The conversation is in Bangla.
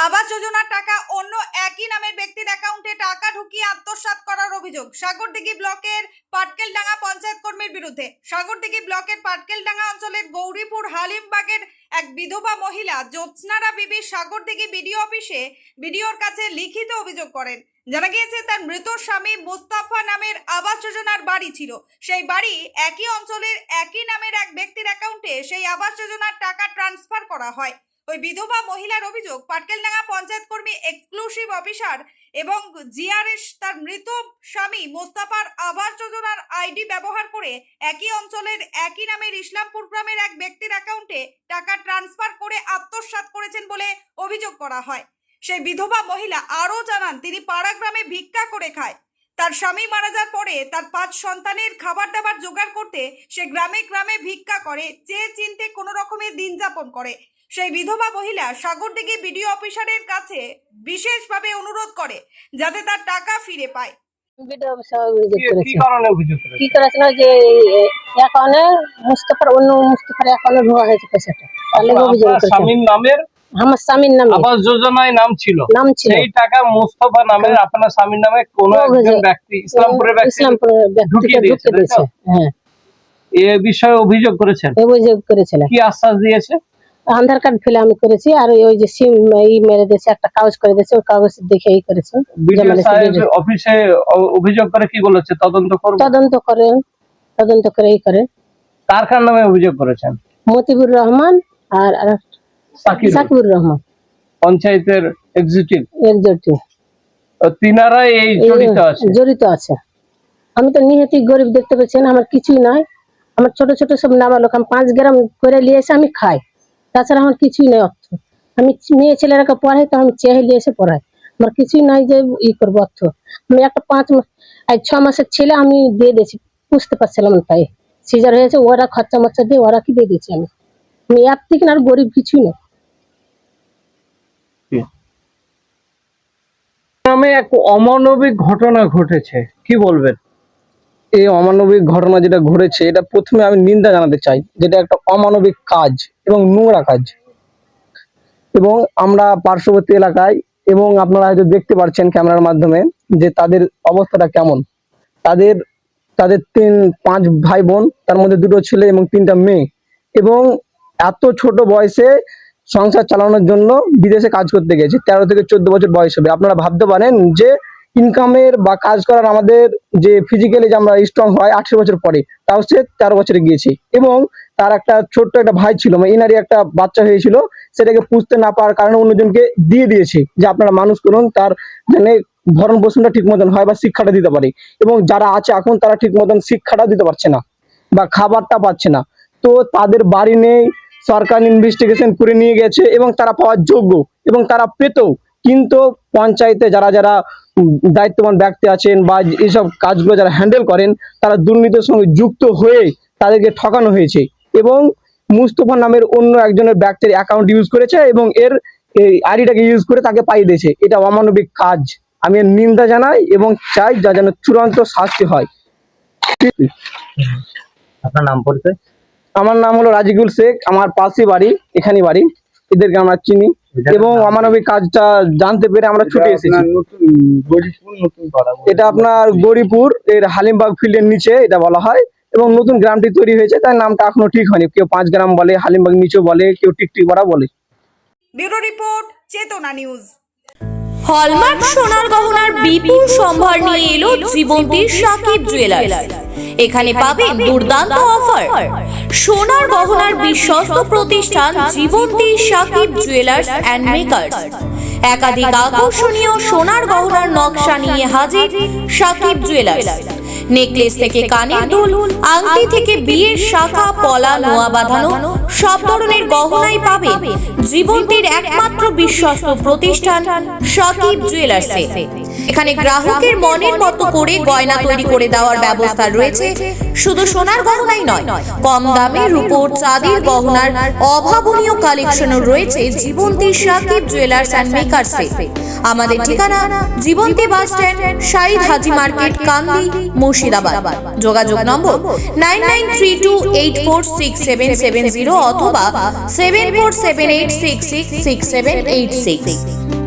আবাস যোজনার টাকা অন্য একই নামের ব্যক্তির অ্যাকাউন্টে টাকা ঢুকিয়ে আত্মসাৎ করার অভিযোগ সাগরদিঘি ব্লকের পাটকেলডাঙ্গা পঞ্চায়েত কর্মীর বিরুদ্ধে। সাগরদিঘি ব্লকের পাটকেলডাঙ্গা অঞ্চলের গৌরীপুর হালিমবাগের এক বিধবা মহিলা জ্যোৎস্নারা বিবি সাগরদিঘি বিডিও অফিসে বিডিওর কাছে লিখিত অভিযোগ করেন। জানা গিয়েছে তার মৃত স্বামী মোস্তাফা নামের আবাস যোজনার বাড়ি ছিল। সেই বাড়ি একই অঞ্চলের একই নামের এক ব্যক্তির অ্যাকাউন্টে সেই আবাস যোজনার টাকা ট্রান্সফার করা হয়। ওই বিধবা মহিলার অভিযোগ, পাটকেলডাঙ্গা পঞ্চায়েত কর্মী এক্সক্লুসিভ অফিসার এবং জিআরএস তার মৃত স্বামী মোস্তাফার আবাস যোজনার আইডি ব্যবহার করে একই অঞ্চলের একই নামের ইসলামপুর গ্রামের এক ব্যক্তির অ্যাকাউন্টে টাকা ট্রান্সফার করে আত্মসাৎ করেছেন বলে অভিযোগ করা হয়। সেই বিধবা মহিলা আরও জানান, তিনি পাড়া গ্রামে ভিক্ষা করে খায়। তার স্বামী মারা যাওয়ার পরে তার 5 সন্তানের খাবার দাবার জোগাড় করতে সে গ্রামে গ্রামে ভিক্ষা করে, চেয়ে চিনতে কোনো রকমের দিন যাপন করে। সেই বিধবা মহিলা সাগরদিঘি বিডিও অফিসারের কাছে বিশেষভাবে অনুরোধ করে যাতে তার টাকা ফিরে পায়। কি করেছে না যে অ্যাকাউন্টে মুস্তাফার অন্য মুস্তাফার অ্যাকাউন্টে ঢোকা হয়েছে পয়সাটা। তাহলে অভিযোগ করেছে স্বামীর নামের, আমার স্বামীর নামে আবাস যোজনায় নাম ছিল। সেই টাকা মুস্তাফা নামে আপনার স্বামীর নামে কোন একজন ব্যক্তি ইসলামপুরের ঢুকিয়ে দিয়েছে। হ্যাঁ, এই বিষয়ে অভিযোগ করেছেন? অভিযোগ করেছিল। কি আশ্বাস দিয়েছে? আধার কার্ড ফেলে আমি করেছি, আর ওই যে সিম মেরে দিয়েছে, একটা কাগজ করে দিয়েছে, ওই কাগজ দেখে এই করেছে। বিডিও সাহেব অফিসে অভিযোগ করে কি বলেছে? তদন্ত করে এই করে। কার কার নামে অভিযোগ করেছেন? মতিবুর রহমান আর সাকিবুর রহমান, পঞ্চায়েতের এক্সিকিউটিভ। তিনারা এই জড়িত আছে। আমি তো নিহাতি গরিব, দেখতে পাচ্ছেন আমার কিছুই নাই। আমার ছোট ছোট সব নাবালক, আমি 5 গ্রাম করে নিয়ে এসে আমি খাই, তাছাড়া আমার কিছুই নাই অর্থ। আমি মেয়ে ছেলেরাকে পড়াই, তো আমি চেয়ে নিয়ে এসে পড়াই, আমার কিছুই নাই যে ই করবো অর্থ। আমি একটা 6 মাসের ছেলে আমি দিয়ে দিয়েছি, বুঝতে পারছিলাম না, তাই সিজার হয়েছে, ওরা খরচা মরচা দিয়ে ওরা কি দিয়ে দিয়েছি। আমি এর থেকে আর গরিব কিছুই না। গ্রামে এক অমানবিক ঘটনা ঘটেছে, কি বলবেন? এই অমানবিক ঘটনা যেটা ঘটেছে, এটা প্রথমে আমি নিন্দা জানাতে চাই। যেটা একটা অমানবিক কাজ এবং নোংরা কাজ। এবং আমরা পার্শ্ববর্তী এলাকায়, এবং আপনারা হয়তো দেখতে পাচ্ছেন ক্যামেরার মাধ্যমে যে তাদের অবস্থাটা কেমন। তাদের 5 ভাই বোন, তার মধ্যে 2টো ছেলে এবং 3টা মেয়ে, এবং এত ছোট বয়সে সংসার চালানোর জন্য বিদেশে কাজ করতে গেছে। 13 থেকে 14 বছর বয়স হবে। আপনারা ভাবতে পারেন যে ইনকামের বা কাজ করার আমাদের যে ফিজিক্যালি যে আমরা স্ট্রং হয় 18 বছর পরে, তাও সে 13 বছরে গিয়েছে। এবং তার একটা ছোট্ট একটা ভাই ছিল, এনারই একটা বাচ্চা হয়েছিল, সেটাকে পুষতে না পারার কারণে অন্যজনকে দিয়ে দিয়েছে যে আপনারা মানুষ করুন, তার মানে ভরণ পোষণটা ঠিক মতন হয় বা শিক্ষাটা দিতে পারে। এবং যারা আছে এখন তারা ঠিক মতন শিক্ষাটা দিতে পারছে না বা খাবারটা পাচ্ছে না। তো তাদের বাড়ি নেই, সরকার ইনভেস্টিগেশন করে নিয়ে গেছে এবং তারা পাওয়ার যোগ্য এবং তারা পেতেও, কিন্তু পঞ্চায়েতে যারা যারা দায়িত্ববান ব্যক্তি আছেন বা এইসব কাজগুলো যারা হ্যান্ডেল করেন, তারা দুর্নীতির সঙ্গে যুক্ত হয়ে তাদেরকে ঠকানো হয়েছে। এবং মুস্তফা নামের অন্য একজনের ব্যক্তির অ্যাকাউন্ট ইউজ করেছে এবং এর আইডিটাকে ইউজ করে তাকে পাইয়ে দিয়েছে। এটা অমানবিক কাজ। আমি এর নিন্দা জানাই এবং চাই যা যেন চূড়ান্ত শাস্তি হয়। আপনার নাম পরিচয়? আমার নাম হলো রাজিকুল শেখ, আমার পাশে বাড়ি, এখানে বাড়ি। এদেরকে আমরা চিনি এবং অমানবিক কাজটা জানতে পেরে আমরা ছুটে এসেছি। এটা আপনার গৌরীপুর এর হালিমবাগ ফিল্ডের নিচে এটা বলা হয়, এবং নতুন গ্রামটি তৈরি হয়েছে, তার নামটা এখনো ঠিক হয়নি। কেউ 5 গ্রাম বলে, হালিমবাগ নিচে বলে, কেউ টিকটিকপাড়া বলে। ব্যুরো রিপোর্ট, চেতনা নিউজ। হলমার্ক সোনার গহনার বিপুল সম্ভার নিয়ে এলো জীবন্তীর সাকিব জুয়েলার্স। এখানে পাবেন দুর্দান্ত অফার। সোনার গহনার বিশ্বস্ত প্রতিষ্ঠান Jibonti Sakib jewellers and makers. একাধিক আকর্ষণীয় সোনার গহনার নকশা নিয়ে হাজির সাকিব জুয়েলার্স। নেকলেস থেকে কানের দুল, আংটি থেকে বিয়ের শাখা পলা নোয়া বাঁধানো সব ধরনের গহনাই পাবেন জীবন্তীর একমাত্র বিশ্বস্ত প্রতিষ্ঠান সাকিব জুয়েলার্সে। এখানে গ্রাহকের মনের মতো করে গয়না তৈরি করে দেওয়ার ব্যবস্থা রয়েছে। শুধু সোনার গহনাই নয়, কম দামে রূপোর চাঁদির গহনার অভাবনীয় কালেকশনও রয়েছে জীবন্তী সাকিব জুয়েলার্স অ্যান্ড মেকার্সে। আমাদের ঠিকানা জীবন্তী বাস স্ট্যান্ড, শাহিদ হাজি মার্কেট, কান্দি, মুর্শিদাবাদ। যোগাযোগ নম্বর 9932846770 অথবা 7478666786।